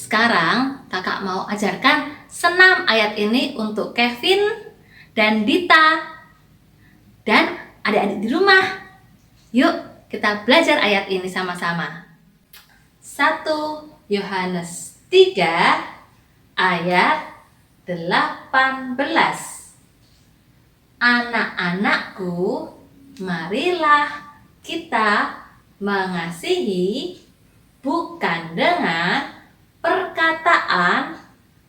Sekarang kakak mau ajarkan senam ayat ini untuk Kevin dan Dita dan adik-adik di rumah. Yuk kita belajar ayat ini sama-sama. 1 Yohanes 3 ayat 18. Anak-anakku, marilah kita mengasihi bukan dengan perkataan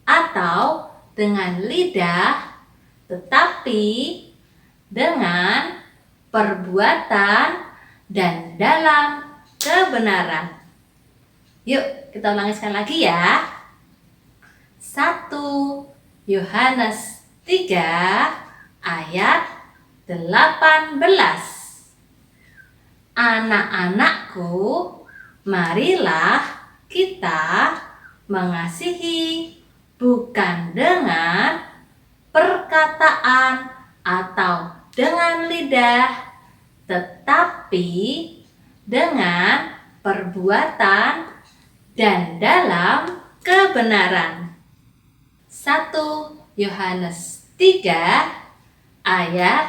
atau dengan lidah, tetapi dengan perbuatan dan dalam kebenaran. Yuk kita ulangi sekali lagi ya. 1 Yohanes 3 ayat 18. Anak-anakku, marilah kita mengasihi bukan dengan perkataan atau dengan lidah, tetapi dengan perbuatan dan dalam kebenaran. 1 Yohanes 3 ayat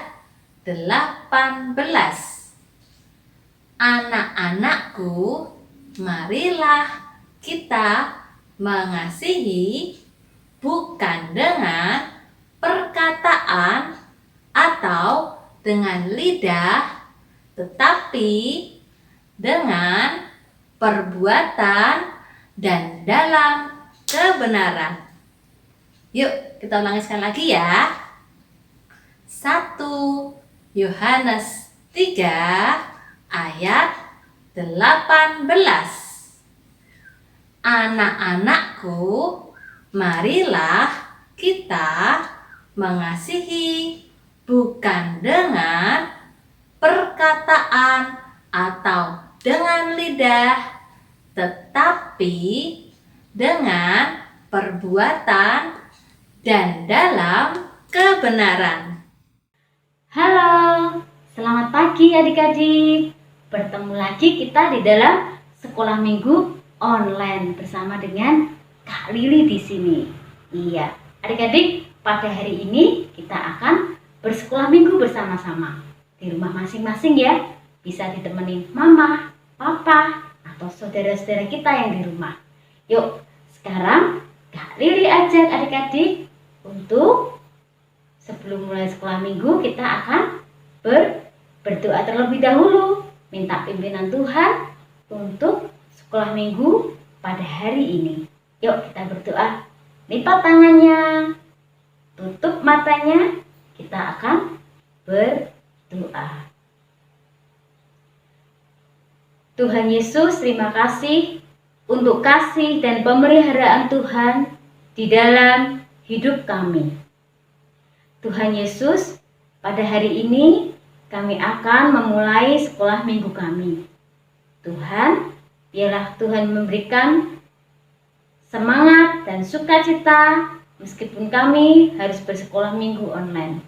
18. Anak-anakku, marilah kita mengasihi bukan dengan perkataan atau dengan lidah, tetapi dengan perbuatan dan dalam kebenaran. Yuk kita ulangi sekali lagi ya. 1 Yohanes 3 ayat 18. Anak-anakku, marilah kita mengasihi bukan dengan perkataan atau dengan lidah, tetapi dengan perbuatan dan dalam kebenaran. Halo, selamat pagi adik-adik. Bertemu lagi kita di dalam sekolah minggu online bersama dengan Kak Lili di sini. Iya, adik-adik, pada hari ini kita akan bersekolah minggu bersama-sama di rumah masing-masing ya. Bisa ditemani mama, papa, atau saudara-saudara kita yang di rumah. Yuk, sekarang Kak Lili ajak adik-adik untuk sebelum mulai sekolah minggu kita akan berdoa terlebih dahulu, minta pimpinan Tuhan untuk sekolah minggu pada hari ini. Yuk kita berdoa. Lipat tangannya, tutup matanya, kita akan berdoa. Tuhan Yesus, terima kasih untuk kasih dan pemeliharaan Tuhan di dalam hidup kami. Tuhan Yesus, pada hari ini kami akan memulai sekolah minggu kami. Tuhan, biarlah Tuhan memberikan semangat dan sukacita meskipun kami harus bersekolah minggu online.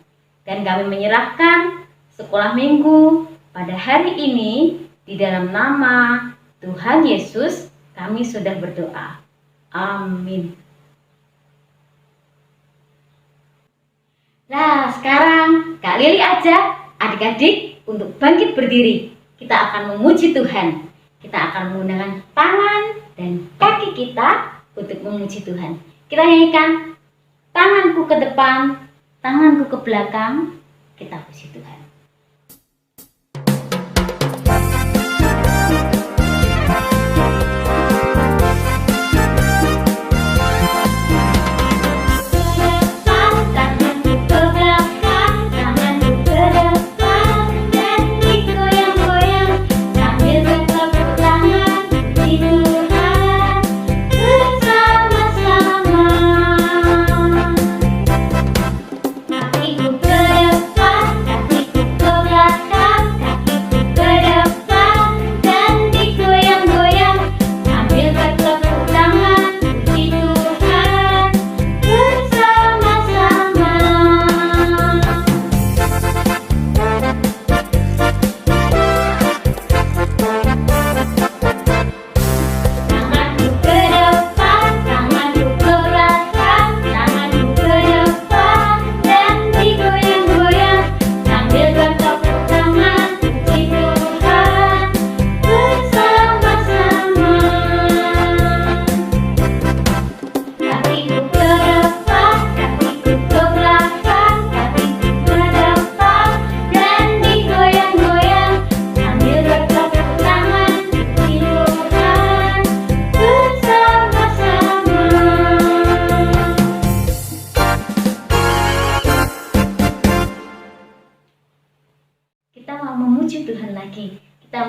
Dan kami menyerahkan sekolah minggu pada hari ini di dalam nama Tuhan Yesus kami sudah berdoa. Amin. Nah, sekarang Kak Lili ajak adik-adik untuk bangkit berdiri. Kita akan memuji Tuhan. Kita akan menggunakan tangan dan kaki kita untuk memuji Tuhan. Kita nyanyikan, tanganku ke depan, tanganku ke belakang. Kita puji Tuhan. Kakiku ke depan, kakiku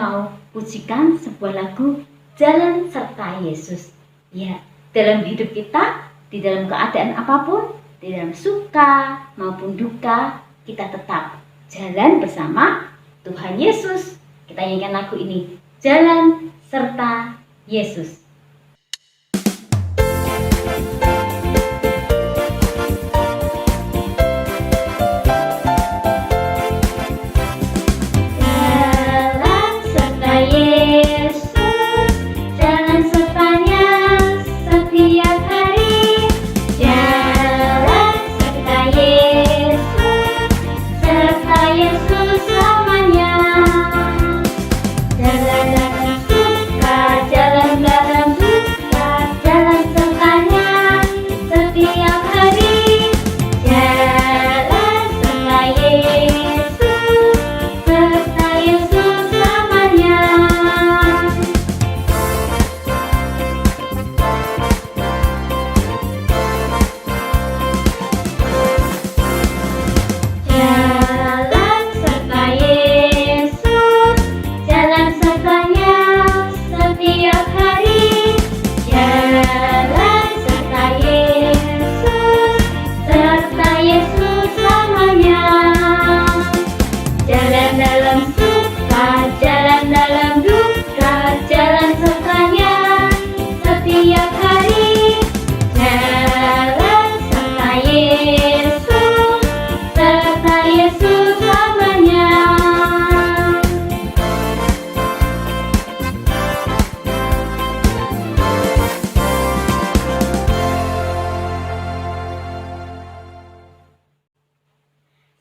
mau pujikan sebuah lagu Jalan Serta Yesus. Ya, dalam hidup kita, di dalam keadaan apapun, di dalam suka maupun duka, kita tetap jalan bersama Tuhan Yesus. Kita nyanyikan lagu ini, Jalan Serta Yesus.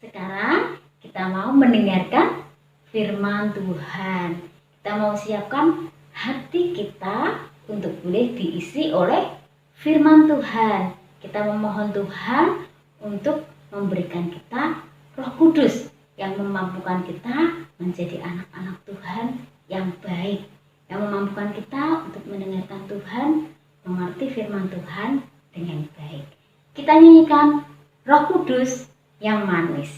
Sekarang kita mau mendengarkan firman Tuhan. Kita mau siapkan hati kita untuk boleh diisi oleh firman Tuhan. Kita memohon Tuhan untuk memberikan kita Roh Kudus yang memampukan kita menjadi anak-anak Tuhan yang baik, yang memampukan kita untuk mendengarkan Tuhan, mengerti firman Tuhan dengan baik. Kita nyanyikan Roh Kudus yang manis.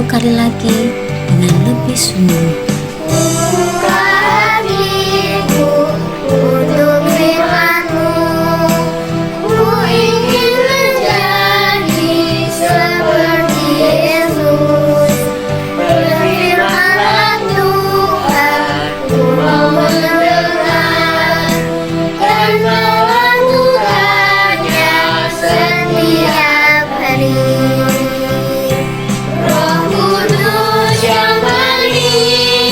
Kali lagi dengan lebih sungguh. Buka hatiku untuk firman-Mu, ku ingin menjadi seperti Yesus. Berfirmanlah Tuhan, ku mau mendengar, dan melakukannya setiap hari. Roh Kudus yang manis,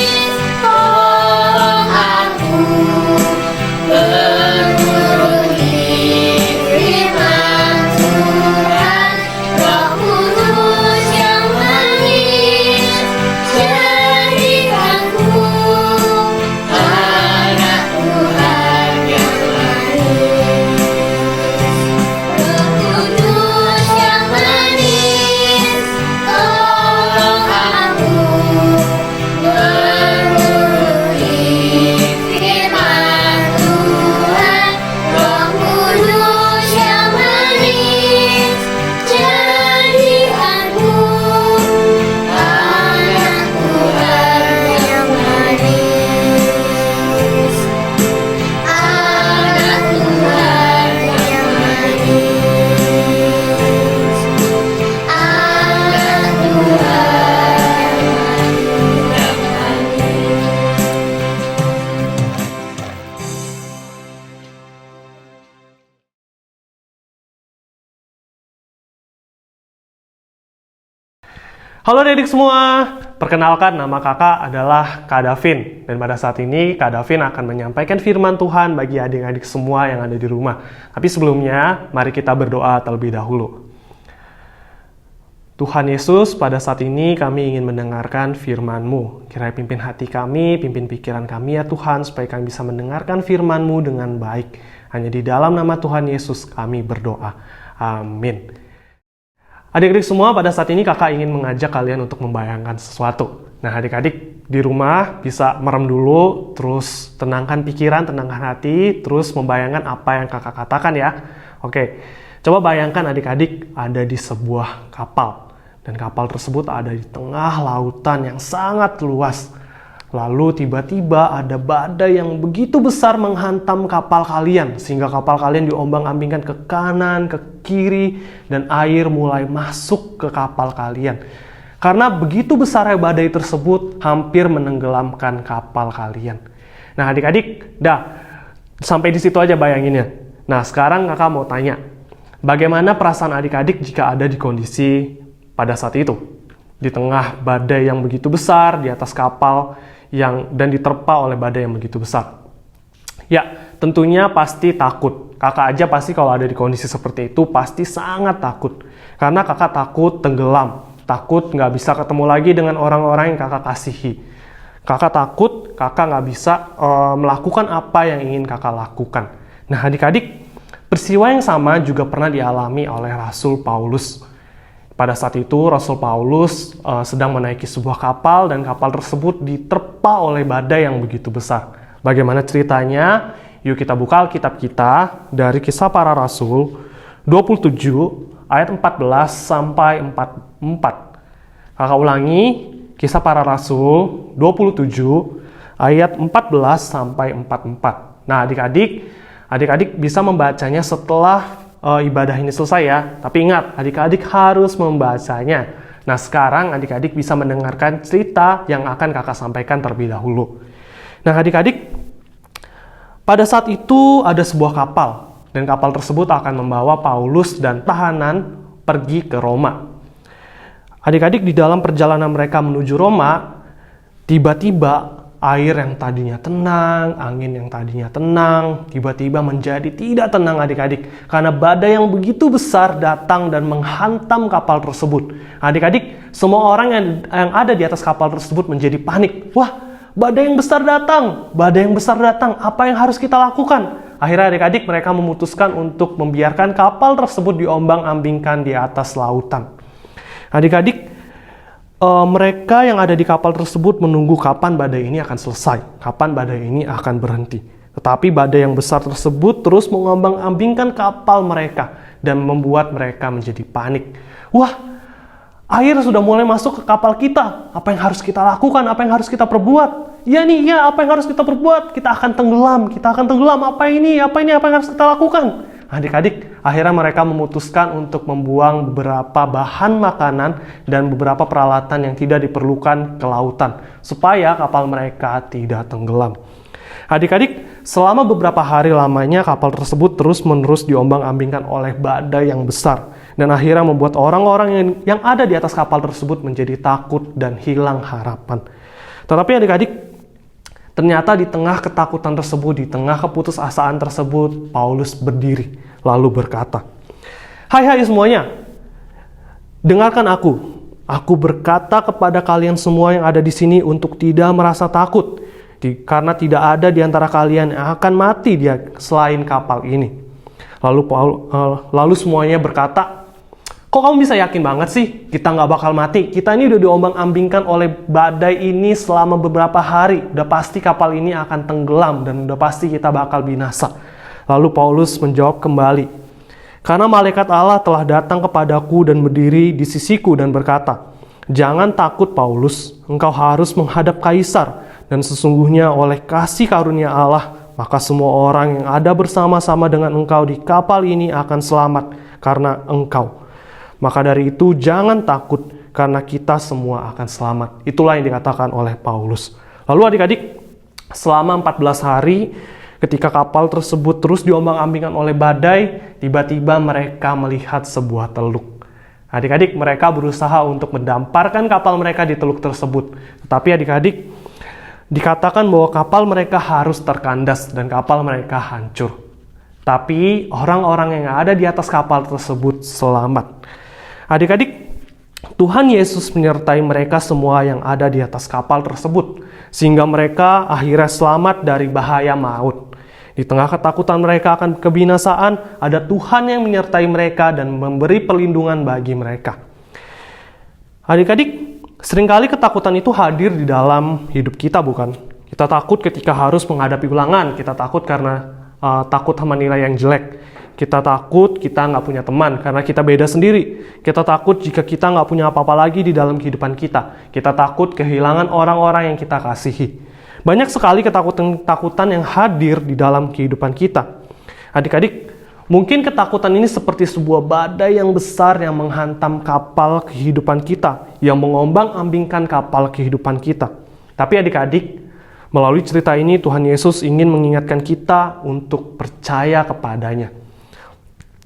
Halo adik semua, perkenalkan nama kakak adalah Kak Davin. Dan pada saat ini Kak Davin akan menyampaikan firman Tuhan bagi adik-adik semua yang ada di rumah. Tapi sebelumnya, mari kita berdoa terlebih dahulu. Tuhan Yesus, pada saat ini kami ingin mendengarkan firman-Mu. Kiranya pimpin hati kami, pimpin pikiran kami ya Tuhan, supaya kami bisa mendengarkan firman-Mu dengan baik. Hanya di dalam nama Tuhan Yesus kami berdoa. Amin. Adik-adik semua, pada saat ini kakak ingin mengajak kalian untuk membayangkan sesuatu. Nah, adik-adik di rumah bisa merem dulu, terus tenangkan pikiran, tenangkan hati, terus membayangkan apa yang kakak katakan ya. Oke, coba bayangkan adik-adik ada di sebuah kapal. Dan kapal tersebut ada di tengah lautan yang sangat luas. Lalu tiba-tiba ada badai yang begitu besar menghantam kapal kalian, sehingga kapal kalian diombang-ambingkan ke kanan, ke kiri, dan air mulai masuk ke kapal kalian. Karena begitu besarnya badai tersebut hampir menenggelamkan kapal kalian. Nah adik-adik, sampai di situ aja bayanginnya. Nah sekarang kakak mau tanya, bagaimana perasaan adik-adik jika ada di kondisi pada saat itu? Di tengah badai yang begitu besar, di atas kapal dan diterpa oleh badai yang begitu besar. Ya, tentunya pasti takut. Kakak aja pasti kalau ada di kondisi seperti itu pasti sangat takut. Karena kakak takut tenggelam, takut nggak bisa ketemu lagi dengan orang-orang yang kakak kasihi. Kakak takut kakak nggak bisa melakukan apa yang ingin kakak lakukan. Nah adik-adik, peristiwa yang sama juga pernah dialami oleh Rasul Paulus. Pada saat itu Rasul Paulus sedang menaiki sebuah kapal dan kapal tersebut diterpa oleh badai yang begitu besar. Bagaimana ceritanya? Yuk kita buka Alkitab kita dari Kisah Para Rasul 27 ayat 14 sampai 44. Kakak ulangi, Kisah Para Rasul 27 ayat 14 sampai 44. Nah adik-adik bisa membacanya setelah ibadah ini selesai ya. Tapi ingat, adik-adik harus membacanya. Nah sekarang adik-adik bisa mendengarkan cerita yang akan kakak sampaikan terlebih dahulu. Nah adik-adik, pada saat itu ada sebuah kapal. Dan kapal tersebut akan membawa Paulus dan tahanan pergi ke Roma. Adik-adik, di dalam perjalanan mereka menuju Roma, tiba-tiba air yang tadinya tenang, angin yang tadinya tenang, tiba-tiba menjadi tidak tenang adik-adik. Karena badai yang begitu besar datang dan menghantam kapal tersebut. Adik-adik, semua orang yang ada di atas kapal tersebut menjadi panik. Wah, badai yang besar datang, badai yang besar datang, apa yang harus kita lakukan? Akhirnya adik-adik mereka memutuskan untuk membiarkan kapal tersebut diombang-ambingkan di atas lautan. Adik-adik, mereka yang ada di kapal tersebut menunggu kapan badai ini akan selesai, kapan badai ini akan berhenti. Tetapi badai yang besar tersebut terus mengombang-ambingkan kapal mereka dan membuat mereka menjadi panik. Wah, air sudah mulai masuk ke kapal kita. Apa yang harus kita lakukan? Apa yang harus kita perbuat? Iya, apa yang harus kita perbuat? Kita akan tenggelam. Apa yang harus kita lakukan? Adik-adik, akhirnya mereka memutuskan untuk membuang beberapa bahan makanan dan beberapa peralatan yang tidak diperlukan ke lautan, supaya kapal mereka tidak tenggelam. Adik-adik, selama beberapa hari lamanya kapal tersebut terus-menerus diombang-ambingkan oleh badai yang besar, dan akhirnya membuat orang-orang yang ada di atas kapal tersebut menjadi takut dan hilang harapan. Tetapi adik-adik, ternyata di tengah ketakutan tersebut, di tengah keputusasaan tersebut, Paulus berdiri lalu berkata, Hai semuanya, dengarkan aku. Aku berkata kepada kalian semua yang ada di sini untuk tidak merasa takut, karena tidak ada di antara kalian yang akan mati selain kapal ini. Lalu semuanya berkata, kok kamu bisa yakin banget sih kita nggak bakal mati? Kita ini udah diombang-ambingkan oleh badai ini selama beberapa hari. Udah pasti kapal ini akan tenggelam dan udah pasti kita bakal binasa. Lalu Paulus menjawab kembali, karena malaikat Allah telah datang kepadaku dan berdiri di sisiku dan berkata, jangan takut Paulus, engkau harus menghadap Kaisar. Dan sesungguhnya oleh kasih karunia Allah, maka semua orang yang ada bersama-sama dengan engkau di kapal ini akan selamat karena engkau. Maka dari itu jangan takut, karena kita semua akan selamat. Itulah yang dikatakan oleh Paulus. Lalu adik-adik, selama 14 hari ketika kapal tersebut terus diombang-ambingkan oleh badai, tiba-tiba mereka melihat sebuah teluk. Adik-adik, mereka berusaha untuk mendamparkan kapal mereka di teluk tersebut. Tetapi adik-adik, dikatakan bahwa kapal mereka harus terkandas dan kapal mereka hancur. Tapi orang-orang yang ada di atas kapal tersebut selamat. Adik-adik, Tuhan Yesus menyertai mereka semua yang ada di atas kapal tersebut, sehingga mereka akhirnya selamat dari bahaya maut. Di tengah ketakutan mereka akan kebinasaan, ada Tuhan yang menyertai mereka dan memberi perlindungan bagi mereka. Adik-adik, seringkali ketakutan itu hadir di dalam hidup kita, bukan? Kita takut ketika harus menghadapi ulangan, kita takut karena takut sama nilai yang jelek. Kita takut kita nggak punya teman karena kita beda sendiri. Kita takut jika kita nggak punya apa-apa lagi di dalam kehidupan kita. Kita takut kehilangan orang-orang yang kita kasihi. Banyak sekali ketakutan yang hadir di dalam kehidupan kita. Adik-adik, mungkin ketakutan ini seperti sebuah badai yang besar yang menghantam kapal kehidupan kita, yang mengombang-ambingkan kapal kehidupan kita. Tapi adik-adik, melalui cerita ini Tuhan Yesus ingin mengingatkan kita untuk percaya kepadanya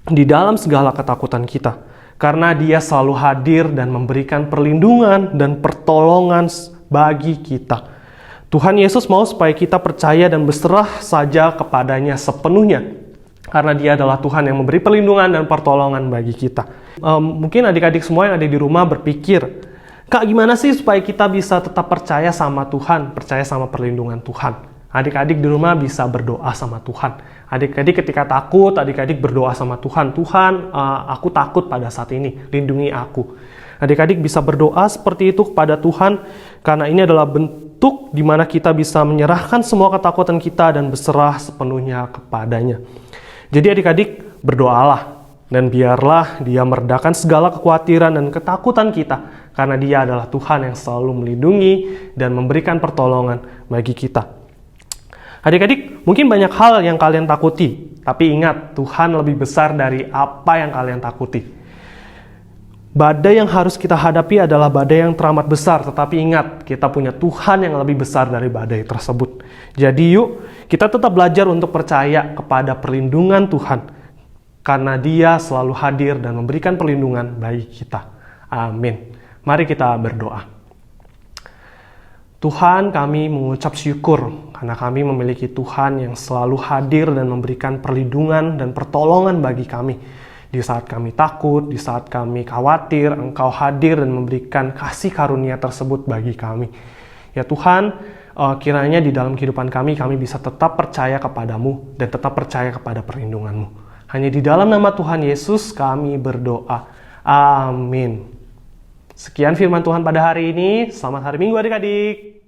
di dalam segala ketakutan kita, karena Dia selalu hadir dan memberikan perlindungan dan pertolongan bagi kita. Tuhan Yesus mau supaya kita percaya dan berserah saja kepadanya sepenuhnya, karena Dia adalah Tuhan yang memberi perlindungan dan pertolongan bagi kita. Mungkin adik-adik semua yang ada di rumah berpikir, Kak, gimana sih supaya kita bisa tetap percaya sama Tuhan, percaya sama perlindungan Tuhan? Adik-adik di rumah bisa berdoa sama Tuhan. Adik-adik ketika takut, adik-adik berdoa sama Tuhan. Tuhan, aku takut pada saat ini, lindungi aku. Adik-adik bisa berdoa seperti itu kepada Tuhan, karena ini adalah bentuk di mana kita bisa menyerahkan semua ketakutan kita dan berserah sepenuhnya kepadanya. Jadi adik-adik, berdoalah, dan biarlah Dia meredakan segala kekhawatiran dan ketakutan kita, karena Dia adalah Tuhan yang selalu melindungi dan memberikan pertolongan bagi kita. Adik-adik, mungkin banyak hal yang kalian takuti, tapi ingat, Tuhan lebih besar dari apa yang kalian takuti. Badai yang harus kita hadapi adalah badai yang teramat besar, tetapi ingat, kita punya Tuhan yang lebih besar dari badai tersebut. Jadi yuk, kita tetap belajar untuk percaya kepada perlindungan Tuhan, karena Dia selalu hadir dan memberikan perlindungan bagi kita. Amin. Mari kita berdoa. Tuhan, kami mengucap syukur karena kami memiliki Tuhan yang selalu hadir dan memberikan perlindungan dan pertolongan bagi kami. Di saat kami takut, di saat kami khawatir, Engkau hadir dan memberikan kasih karunia tersebut bagi kami. Ya Tuhan, kiranya di dalam kehidupan kami bisa tetap percaya kepadamu dan tetap percaya kepada perlindungan-Mu. Hanya di dalam nama Tuhan Yesus kami berdoa. Amin. Sekian firman Tuhan pada hari ini. Selamat hari Minggu adik-adik.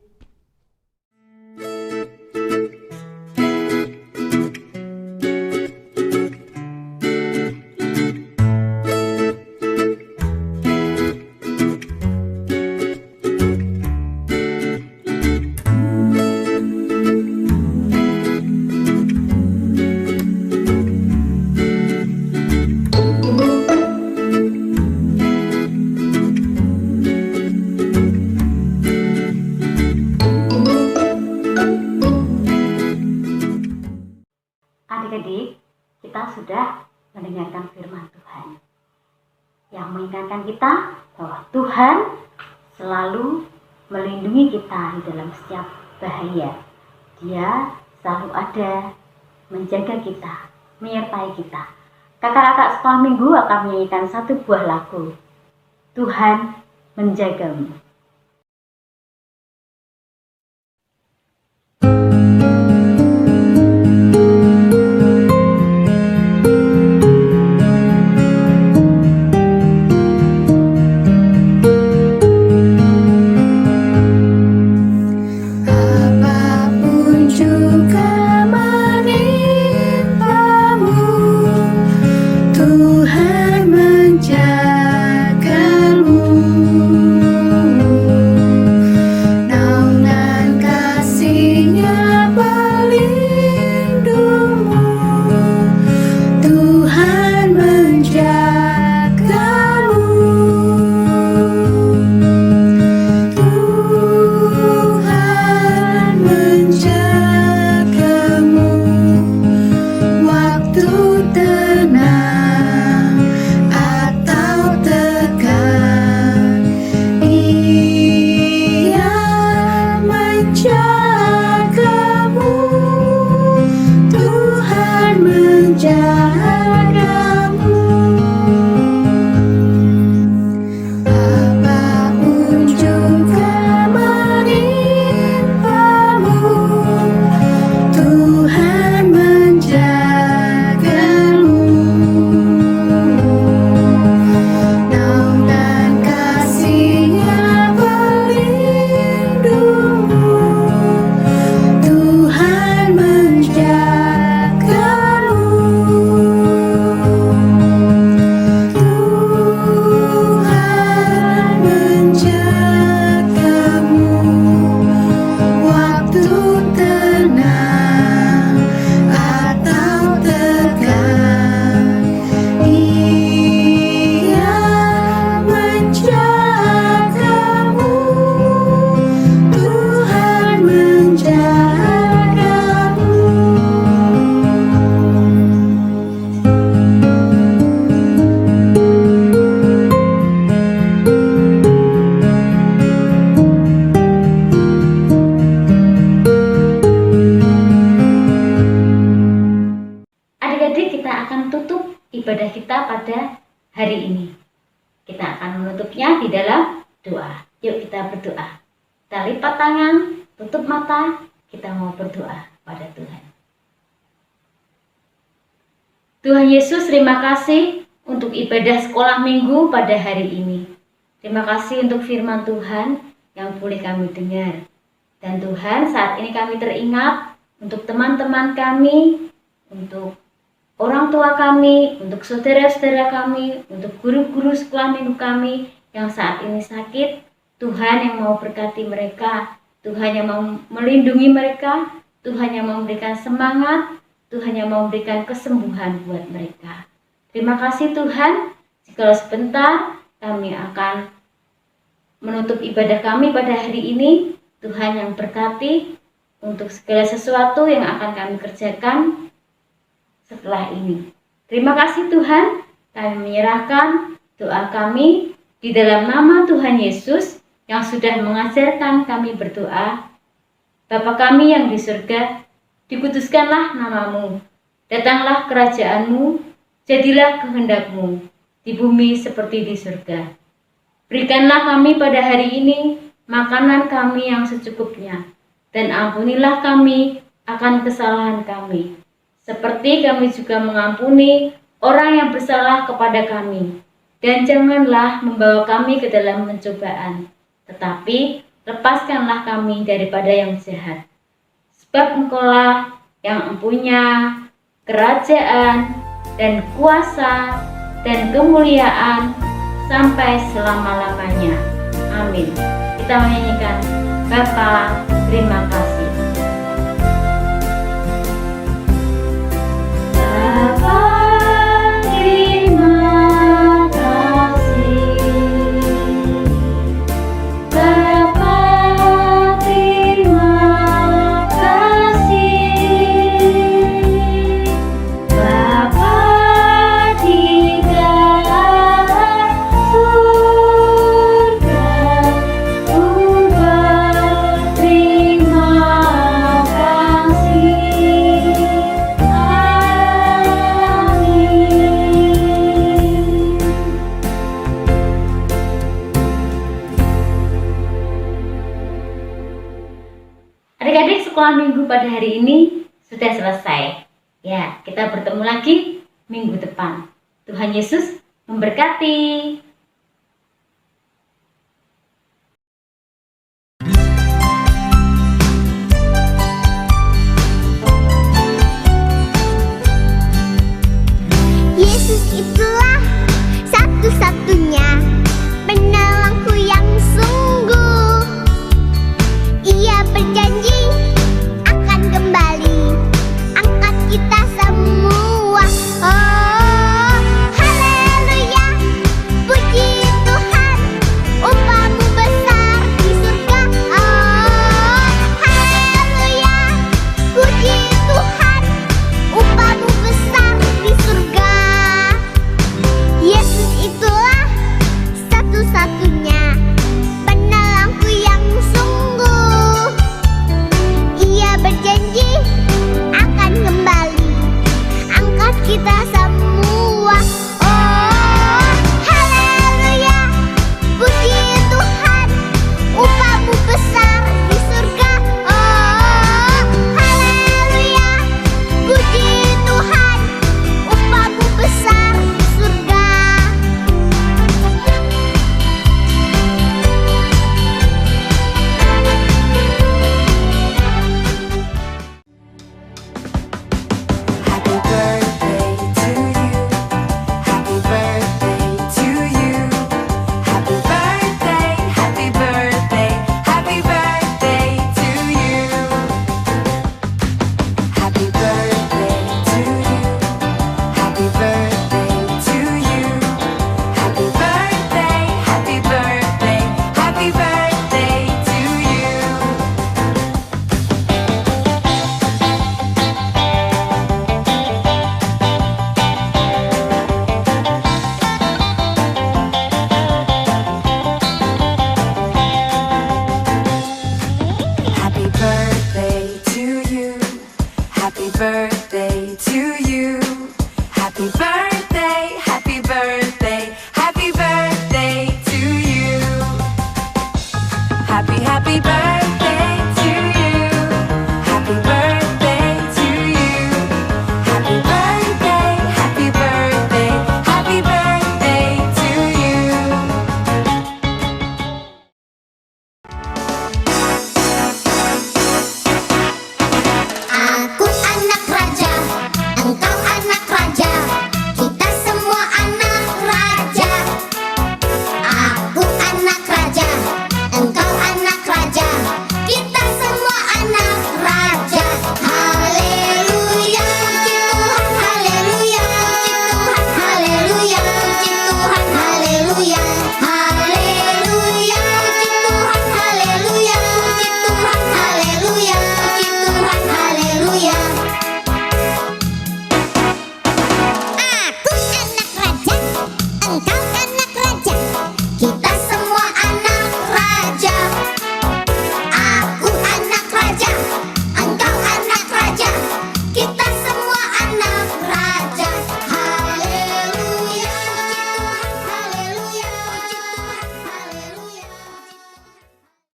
Adik-adik, kita sudah mendengarkan firman Tuhan yang mengingatkan kita bahwa Tuhan selalu melindungi kita di dalam setiap bahaya. Dia selalu ada menjaga kita, menyertai kita. Kakak-kakak sekolah minggu akan menyanyikan satu buah lagu, Tuhan menjagamu. Apapun juga menimpamu, Tuhan menjagamu. Kita akan menutupnya di dalam doa. Yuk kita berdoa. Kita lipat tangan, tutup mata, kita mau berdoa pada Tuhan. Tuhan Yesus, terima kasih untuk ibadah sekolah minggu pada hari ini. Terima kasih untuk firman Tuhan yang boleh kami dengar. Dan Tuhan, saat ini kami teringat untuk teman-teman kami, untuk orang tua kami, untuk saudara-saudara kami, untuk guru-guru sekolah minggu kami yang saat ini sakit. Tuhan yang mau berkati mereka, Tuhan yang mau melindungi mereka, Tuhan yang mau memberikan semangat, Tuhan yang mau memberikan kesembuhan buat mereka. Terima kasih Tuhan, jikalau sebentar kami akan menutup ibadah kami pada hari ini. Tuhan yang berkati untuk segala sesuatu yang akan kami kerjakan setelah ini. Terima kasih Tuhan, kami menyerahkan doa kami di dalam nama Tuhan Yesus yang sudah mengajarkan kami berdoa. Bapa kami yang di surga, dikuduskanlah namamu, datanglah kerajaanmu, jadilah kehendakmu di bumi seperti di surga. Berikanlah kami pada hari ini makanan kami yang secukupnya, dan ampunilah kami akan kesalahan kami, seperti kami juga mengampuni orang yang bersalah kepada kami. Dan janganlah membawa kami ke dalam pencobaan, tetapi lepaskanlah kami daripada yang jahat. Sebab Engkaulah yang mempunyai kerajaan dan kuasa dan kemuliaan sampai selama-lamanya. Amin. Kita menyanyikan Bapa, terima kasih. Bapa, terima kasih. Bapa, terima kasih. Bapa di dalam surga, ku berterima kasih. Amin. Adik-adik, sekolah minggu pada hari ini sudah selesai. Ya, kita bertemu lagi minggu depan. Tuhan Yesus memberkati.